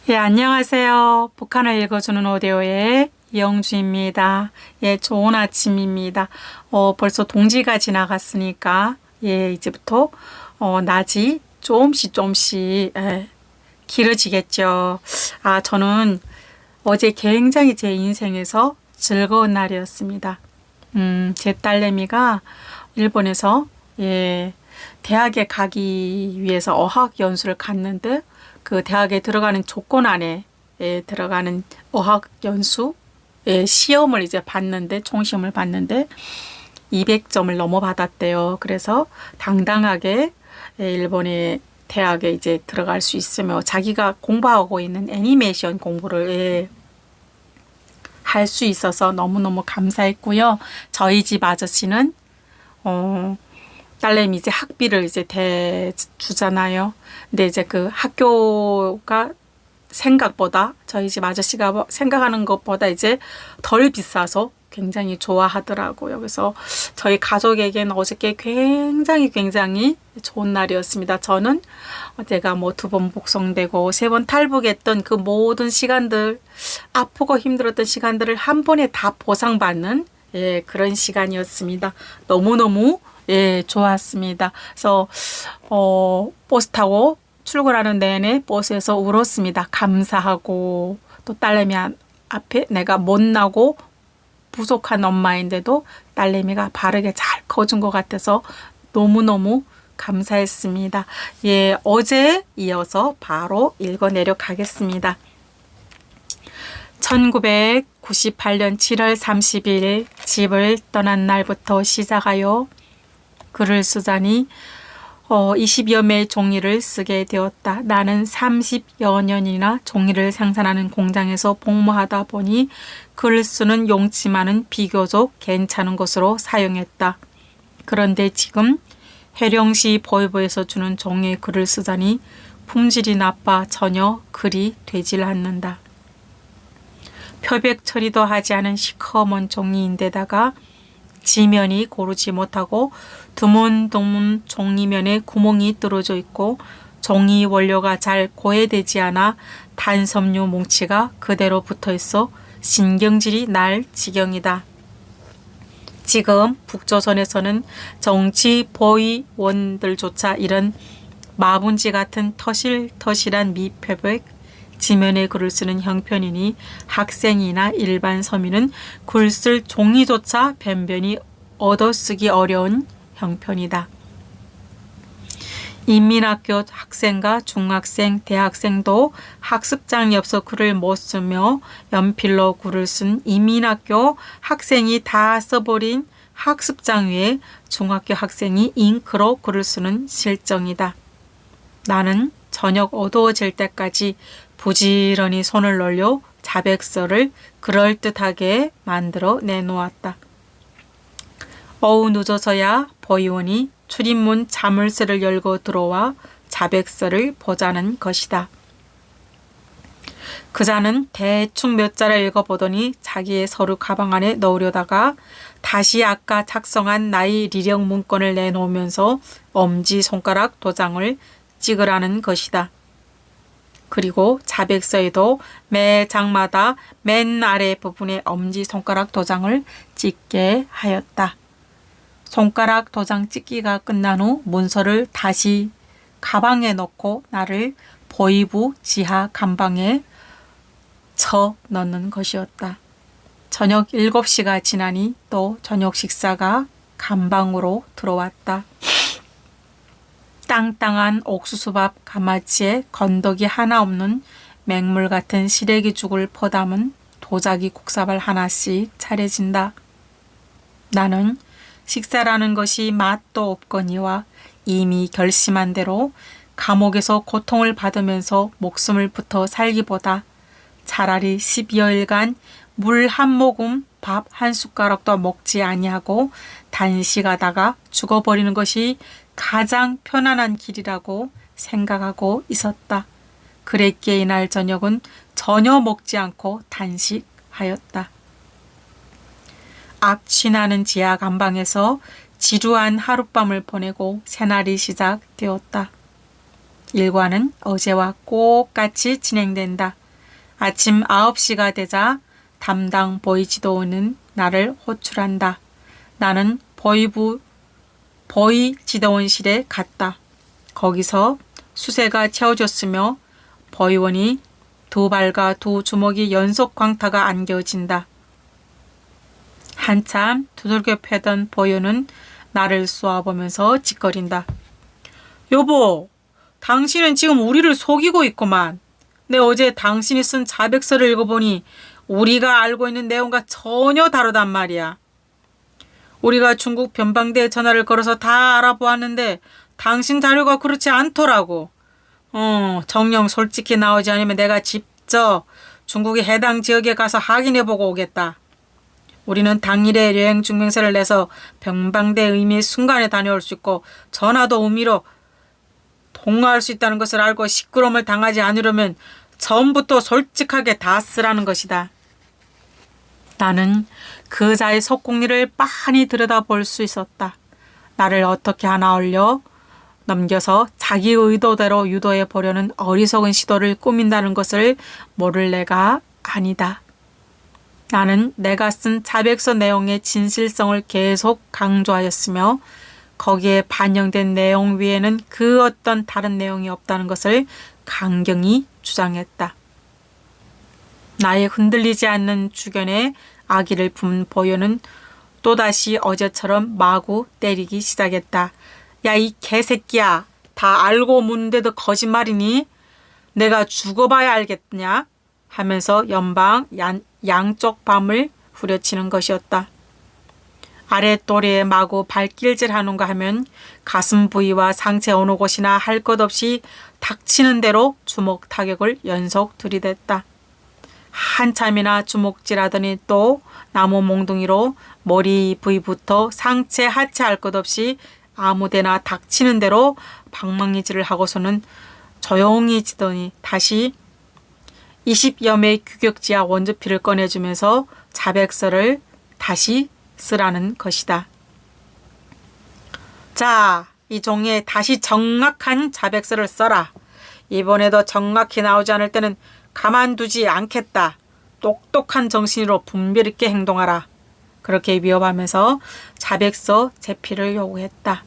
예, 안녕하세요. 북한을 읽어주는 오디오의 이영주입니다. 예, 좋은 아침입니다. 벌써 동지가 지나갔으니까, 예, 이제부터, 낮이 조금씩, 예, 길어지겠죠. 저는 어제 굉장히 제 인생에서 즐거운 날이었습니다. 제 딸내미가 일본에서, 예, 대학에 가기 위해서 어학 연수를 갔는데, 그 대학에 들어가는 조건 안에 들어가는 어학 연수 시험을 이제 봤는데 총시험을 봤는데 200점을 넘어 받았대요. 그래서 당당하게 일본의 대학에 이제 들어갈 수 있으며 자기가 공부하고 있는 애니메이션 공부를 할 수 있어서 너무너무 감사했고요. 저희 집 아저씨는 딸내미 이제 학비를 이제 대주잖아요. 근데 이제 그 학교가 생각보다 저희 집 아저씨가 생각하는 것보다 이제 덜 비싸서 굉장히 좋아하더라고요. 그래서 저희 가족에게는 어저께 굉장히 좋은 날이었습니다. 저는 제가 뭐 2번 복성되고 3번 탈북했던 그 모든 시간들, 아프고 힘들었던 시간들을 한 번에 다 보상받는 그런 시간이었습니다. 너무너무 좋았습니다. 그래서 버스 타고 출근하는 내내 버스에서 울었습니다. 감사하고 또 딸내미 앞에 내가 못나고 부족한 엄마인데도 딸내미가 바르게 잘 커준 것 같아서 너무너무 감사했습니다. 예, 어제 이어서 바로 읽어내려 가겠습니다. 1998년 7월 30일 집을 떠난 날부터 시작하여 글을 쓰자니 20여 매의 종이를 쓰게 되었다. 나는 30여 년이나 종이를 생산하는 공장에서 복무하다 보니 글을 쓰는 용치만은 비교적 괜찮은 것으로 사용했다. 그런데 지금 해령시 보이보에서 주는 종이에 글을 쓰자니 품질이 나빠 전혀 글이 되질 않는다. 표백 처리도 하지 않은 시커먼 종이인데다가 지면이 고르지 못하고 드문드문 종이면에 구멍이 뚫어져 있고 종이 원료가 잘 고해되지 않아 단섬유 뭉치가 그대로 붙어 있어 신경질이 날 지경이다. 지금 북조선에서는 정치보위원들조차 이런 마분지 같은 터실터실한 미표백 지면에 글을 쓰는 형편이니 학생이나 일반 서민은 글 쓸 종이조차 변변히 얻어쓰기 어려운 형편이다. 인민학교 학생과 중학생, 대학생도 학습장이 없어 글을 못 쓰며 연필로 글을 쓴 인민학교 학생이 다 써버린 학습장 위에 중학교 학생이 잉크로 글을 쓰는 실정이다. 나는 저녁 어두워질 때까지 부지런히 손을 놀려 자백서를 그럴듯하게 만들어 내놓았다. 어우 늦어서야 보이원이 출입문 자물쇠를 열고 들어와 자백서를 보자는 것이다. 그자는 대충 몇 자를 읽어보더니 자기의 서류 가방 안에 넣으려다가 다시 아까 작성한 나의 리력 문건을 내놓으면서 엄지손가락 도장을 찍으라는 것이다. 그리고 자백서에도 매 장마다 맨 아래 부분에 엄지손가락 도장을 찍게 하였다. 손가락 도장 찍기가 끝난 후 문서를 다시 가방에 넣고 나를 보이부 지하 감방에 쳐 넣는 것이었다. 저녁 7시가 지나니 또 저녁 식사가 감방으로 들어왔다. 땅땅한 옥수수밥 가마치에 건더기 하나 없는 맹물 같은 시래기 죽을 퍼담은 도자기 국사발 하나씩 차려진다. 나는 식사라는 것이 맛도 없거니와 이미 결심한 대로 감옥에서 고통을 받으면서 목숨을 붙어 살기보다 차라리 10여일간 물 한 모금 밥 한 숟가락도 먹지 아니하고 단식하다가 죽어버리는 것이 가장 편안한 길이라고 생각하고 있었다. 그랬기에 이날 저녁은 전혀 먹지 않고 단식하였다. 악취나는 지하 감방에서 지루한 하룻밤을 보내고 새날이 시작되었다. 일과는 어제와 똑같이 진행된다. 아침 9시가 되자 담당 보이지도원은 나를 호출한다. 나는 보이지도원실에 갔다. 거기서 수세가 채워졌으며 보이원이 두 발과 두 주먹이 연속 광타가 안겨진다. 한참 두들겨 패던 보이원은 나를 쏘아보면서 짓거린다. 여보, 당신은 지금 우리를 속이고 있구만. 내 어제 당신이 쓴 자백서를 읽어보니 우리가 알고 있는 내용과 전혀 다르단 말이야. 우리가 중국 변방대에 전화를 걸어서 다 알아보았는데 당신 자료가 그렇지 않더라고. 정녕 솔직히 나오지 않으면 내가 직접 중국의 해당 지역에 가서 확인해보고 오겠다. 우리는 당일에 여행 증명서를 내서 변방대 의미의 순간에 다녀올 수 있고 전화도 의미로 통화할 수 있다는 것을 알고 시끄러움을 당하지 않으려면 처음부터 솔직하게 다 쓰라는 것이다. 나는 그자의 속공리를 빤히 들여다볼 수 있었다. 나를 어떻게 하나 얼려 넘겨서 자기 의도대로 유도해 보려는 어리석은 시도를 꾸민다는 것을 모를 내가 아니다. 나는 내가 쓴 자백서 내용의 진실성을 계속 강조하였으며 거기에 반영된 내용 위에는 그 어떤 다른 내용이 없다는 것을 강경히 주장했다. 나의 흔들리지 않는 주견에 악의를 품은 보여는 또다시 어제처럼 마구 때리기 시작했다. 야, 이 개새끼야. 다 알고 묻는데도 거짓말이니? 내가 죽어봐야 알겠냐? 하면서 연방 양쪽 밤을 후려치는 것이었다. 아랫도리에 마구 발길질하는가 하면 가슴 부위와 상체 어느 곳이나 할 것 없이 닥치는 대로 주먹 타격을 연속 들이댔다. 한참이나 주먹질하더니 또 나무 몽둥이로 머리 부위부터 상체 하체 할 것 없이 아무데나 닥치는 대로 방망이질을 하고서는 조용히 지더니 다시 20여枚 규격지하 원조피를 꺼내주면서 자백서를 다시 쓰라는 것이다. 자, 이 종이에 다시 정확한 자백서를 써라. 이번에도 정확히 나오지 않을 때는 가만두지 않겠다. 똑똑한 정신으로 분별 있게 행동하라. 그렇게 위협하면서 자백서 제피를 요구했다.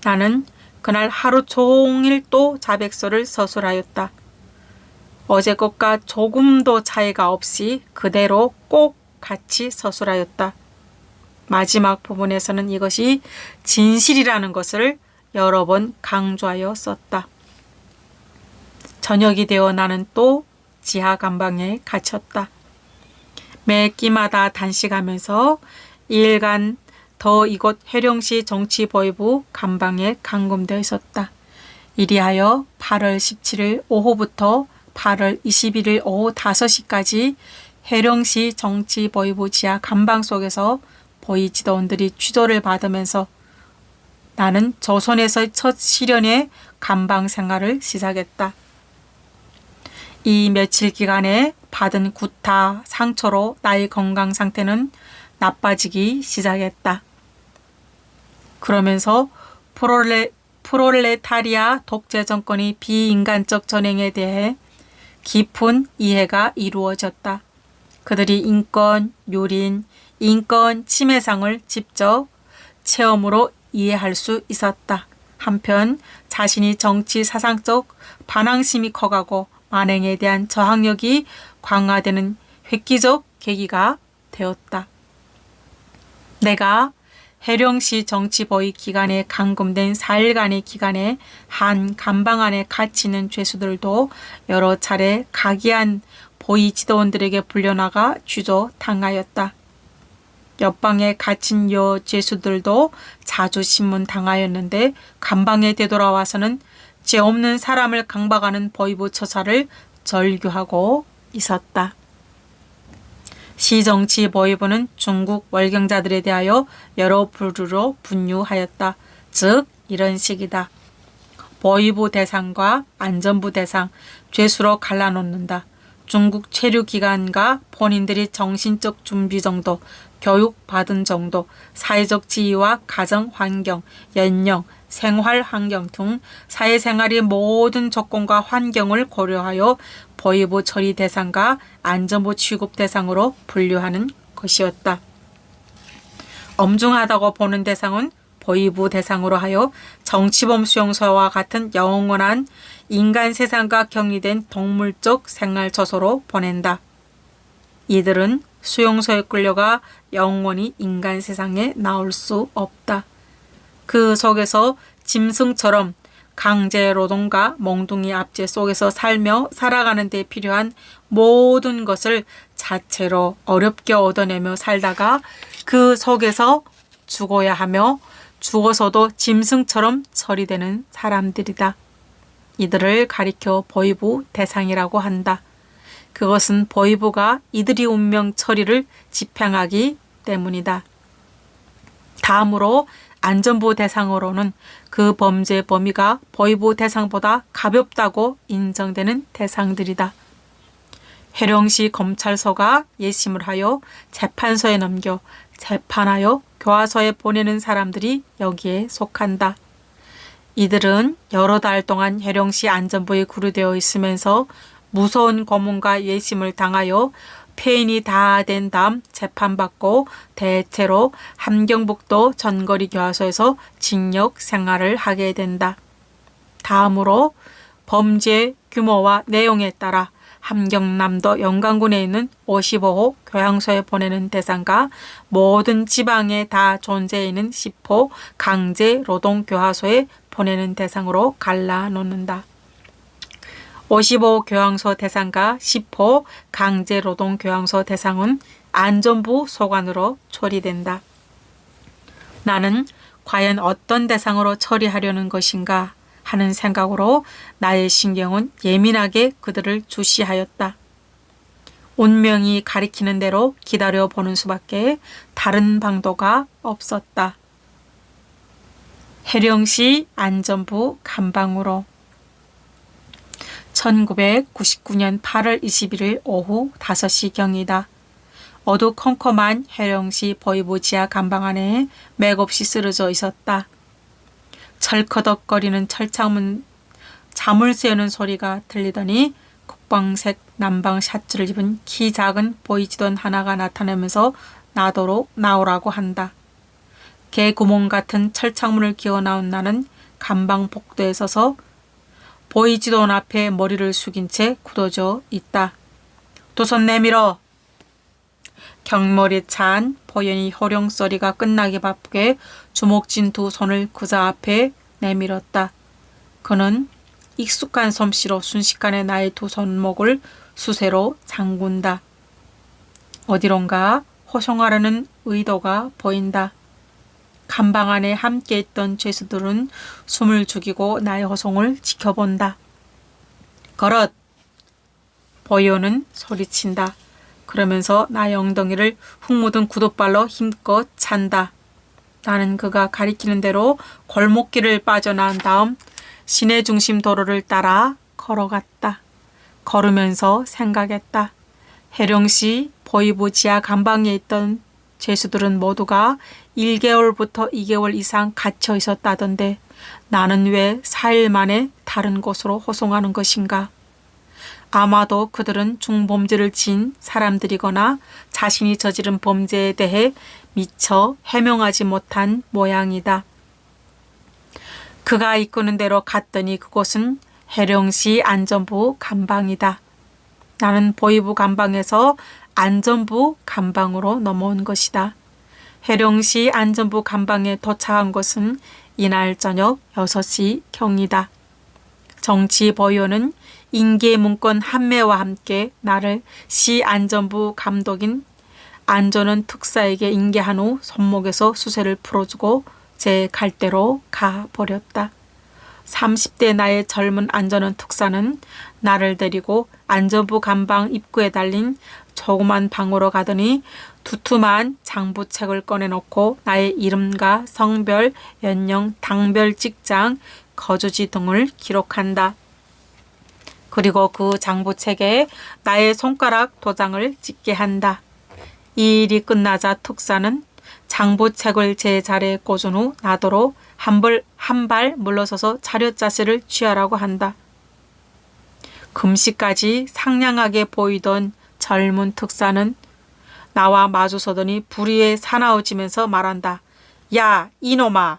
나는 그날 하루 종일 또 자백서를 서술하였다. 어제 것과 조금도 차이가 없이 그대로 꼭 같이 서술하였다. 마지막 부분에서는 이것이 진실이라는 것을 여러 번 강조하여 썼다. 저녁이 되어 나는 또 지하 감방에 갇혔다. 매 끼마다 단식하면서 2일간 더 이곳 해령시 정치보위부 감방에 감금되어 있었다. 이리하여 8월 17일 오후부터 8월 21일 오후 5시까지 해령시 정치보위부 지하 감방 속에서 보이지도원들이 취조를 받으면서 나는 조선에서의 첫 시련의 감방 생활을 시작했다. 이 며칠 기간에 받은 구타, 상처로 나의 건강 상태는 나빠지기 시작했다. 그러면서 프롤레타리아 독재 정권의 비인간적 전행에 대해 깊은 이해가 이루어졌다. 그들이 인권, 유린, 인권 침해상을 직접 체험으로 이해할 수 있었다. 한편 자신이 정치 사상적 반항심이 커가고 만행에 대한 저항력이 강화되는 획기적 계기가 되었다. 내가 해령시 정치보위 기간에 감금된 4일간의 기간에 한 감방 안에 갇혀 있는 죄수들도 여러 차례 각이한 보이지도원들에게 불려나가 취조 당하였다. 옆방에 갇힌 여 죄수들도 자주 신문 당하였는데 감방에 되돌아와서는 죄 없는 사람을 강박하는 보위부 처사를 절규하고 있었다. 시정치보위부는 중국 월경자들에 대하여 여러 부류로 분류하였다. 즉 이런 식이다. 보위부 대상과 안전부 대상, 죄수로 갈라놓는다. 중국 체류기간과 본인들이 정신적 준비 정도, 교육받은 정도, 사회적 지위와 가정 환경, 연령, 생활 환경 등 사회생활의 모든 조건과 환경을 고려하여 보위부 처리 대상과 안전부 취급 대상으로 분류하는 것이었다. 엄중하다고 보는 대상은 보위부 대상으로 하여 정치범 수용소와 같은 영원한 인간 세상과 격리된 동물적 생활 처소로 보낸다. 이들은 수용소에 끌려가 영원히 인간 세상에 나올 수 없다. 그 속에서 짐승처럼 강제 노동과 몽둥이 압제 속에서 살며 살아가는 데 필요한 모든 것을 자체로 어렵게 얻어내며 살다가 그 속에서 죽어야 하며 죽어서도 짐승처럼 처리되는 사람들이다. 이들을 가리켜 보위부 대상이라고 한다. 그것은 보위부가 이들이 운명 처리를 집행하기 때문이다. 다음으로 안전부 대상으로는 그 범죄 범위가 보위부 대상보다 가볍다고 인정되는 대상들이다. 해령시 검찰서가 예심을 하여 재판소에 넘겨 재판하여 교화소에 보내는 사람들이 여기에 속한다. 이들은 여러 달 동안 해령시 안전부에 구류되어 있으면서 무서운 고문과 예심을 당하여 폐인이 다 된 다음 재판받고 대체로 함경북도 전거리 교화소에서 징역 생활을 하게 된다. 다음으로 범죄 규모와 내용에 따라 함경남도 영광군에 있는 55호 교양소에 보내는 대상과 모든 지방에 다 존재해 있는 10호 강제노동교화소에 보내는 대상으로 갈라놓는다. 55 교양소 대상과 10호 강제노동교양소 대상은 안전부 소관으로 처리된다. 나는 과연 어떤 대상으로 처리하려는 것인가 하는 생각으로 나의 신경은 예민하게 그들을 주시하였다. 운명이 가리키는 대로 기다려보는 수밖에 다른 방도가 없었다. 해령시 안전부 감방으로 1999년 8월 21일 오후 5시경이다. 어두컴컴한 해령시 보위부 지하 감방 안에 맥없이 쓰러져 있었다. 철커덕거리는 철창문 자물쇠 여는 소리가 들리더니 국방색 남방 샤츠를 입은 키 작은 보이지던 하나가 나타나면서 나오라고 한다. 개구멍 같은 철창문을 기어 나온 나는 감방 복도에 서서 보이지도 않은 앞에 머리를 숙인 채 굳어져 있다. 두 손 내밀어. 경머리 찬 보현이 호령 소리가 끝나기 바쁘게 주먹진 두 손을 그자 앞에 내밀었다. 그는 익숙한 솜씨로 순식간에 나의 두 손목을 수세로 잠군다. 어디론가 호송하려는 의도가 보인다. 감방 안에 함께 있던 죄수들은 숨을 죽이고 나의 호송을 지켜본다. 걸엇! 보이오는 소리친다. 그러면서 나의 엉덩이를 흙 묻은 구둣발로 힘껏 찬다. 나는 그가 가리키는 대로 골목길을 빠져나온 다음 시내 중심 도로를 따라 걸어갔다. 걸으면서 생각했다. 해령시 보위부 지하 감방에 있던 죄수들은 모두가 1개월부터 2개월 이상 갇혀 있었다던데 나는 왜 4일 만에 다른 곳으로 호송하는 것인가? 아마도 그들은 중범죄를 지은 사람들이거나 자신이 저지른 범죄에 대해 미처 해명하지 못한 모양이다. 그가 이끄는 대로 갔더니 그곳은 해령시 안전부 감방이다. 나는 보위부 감방에서 안전부 감방으로 넘어온 것이다. 해령시 안전부 감방에 도착한 것은 이날 저녁 6시경이다. 정치 보위원은 인계 문건 한매와 함께 나를 시 안전부 감독인 안전원 특사에게 인계한 후 손목에서 수세를 풀어주고 제 갈대로 가버렸다. 30대 나의 젊은 안전원 특사는 나를 데리고 안전부 감방 입구에 달린 조그만 방으로 가더니 두툼한 장부책을 꺼내놓고 나의 이름과 성별, 연령, 당별, 직장, 거주지 등을 기록한다. 그리고 그 장부책에 나의 손가락 도장을 찍게 한다. 이 일이 끝나자 특사는 장부책을 제 자리에 꽂은 후 나더러 한 발 물러서서 차렷 자세를 취하라고 한다. 금시까지 상냥하게 보이던 젊은 특사는 나와 마주서더니 불의에 사나워지면서 말한다. 야, 이놈아!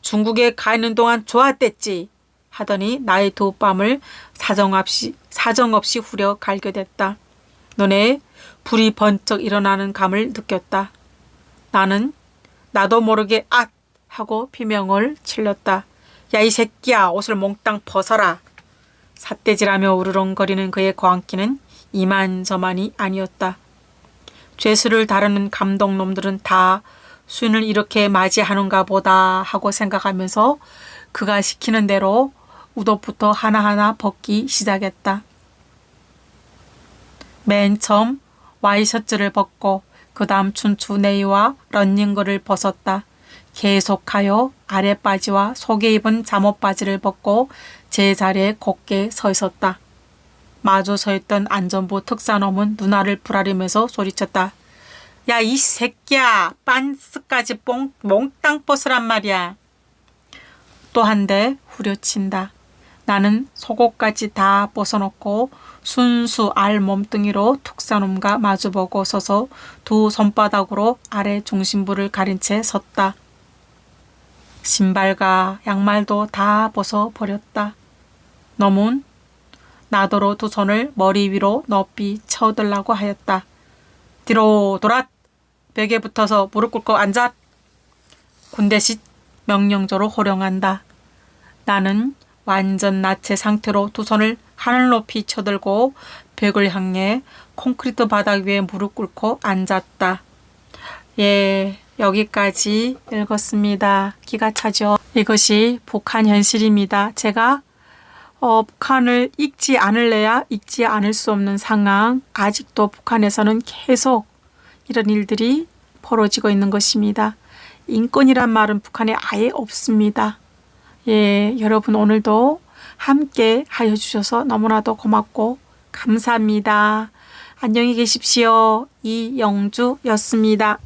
중국에 가 있는 동안 좋았댔지? 하더니 나의 두 뺨을 사정없이 후려 갈겨댔다. 눈에 불이 번쩍 일어나는 감을 느꼈다. 나는 나도 모르게 앗! 하고 비명을 질렀다. 야, 이 새끼야, 옷을 몽땅 벗어라. 삿대질하며 우르렁거리는 그의 광기는 이만저만이 아니었다. 죄수를 다루는 감독놈들은 다 수인을 이렇게 맞이하는가 보다 하고 생각하면서 그가 시키는 대로 웃옷부터 하나하나 벗기 시작했다. 맨 처음 와이셔츠를 벗고 그 다음 춘추 네이와 런닝거를 벗었다. 계속하여 아랫바지와 속에 입은 잠옷바지를 벗고 제 자리에 곧게 서 있었다. 마주 서 있던 안전부 특사놈은 눈알을 부라리면서 소리쳤다. 야, 이 새끼야, 빤스까지 몽땅 벗으란 말이야. 또 한 대 후려친다. 나는 속옷까지 다 벗어놓고 순수 알 몸뚱이로 특사놈과 마주보고 서서 두 손바닥으로 아래 중심부를 가린 채 섰다. 신발과 양말도 다 벗어버렸다. 놈은 나더러 두 손을 머리 위로 높이 쳐들라고 하였다. 뒤로 돌아! 벽에 붙어서 무릎 꿇고 앉아! 군대식 명령조로 호령한다. 나는 완전 나체 상태로 두 손을 하늘 높이 쳐들고 벽을 향해 콘크리트 바닥 위에 무릎 꿇고 앉았다. 예, 여기까지 읽었습니다. 기가 차죠. 이것이 북한 현실입니다. 제가 북한을 읽지 않을래야 읽지 않을 수 없는 상황. 아직도 북한에서는 계속 이런 일들이 벌어지고 있는 것입니다. 인권이란 말은 북한에 아예 없습니다. 예, 여러분 오늘도 함께 하여 주셔서 너무나도 고맙고 감사합니다. 안녕히 계십시오. 이영주였습니다.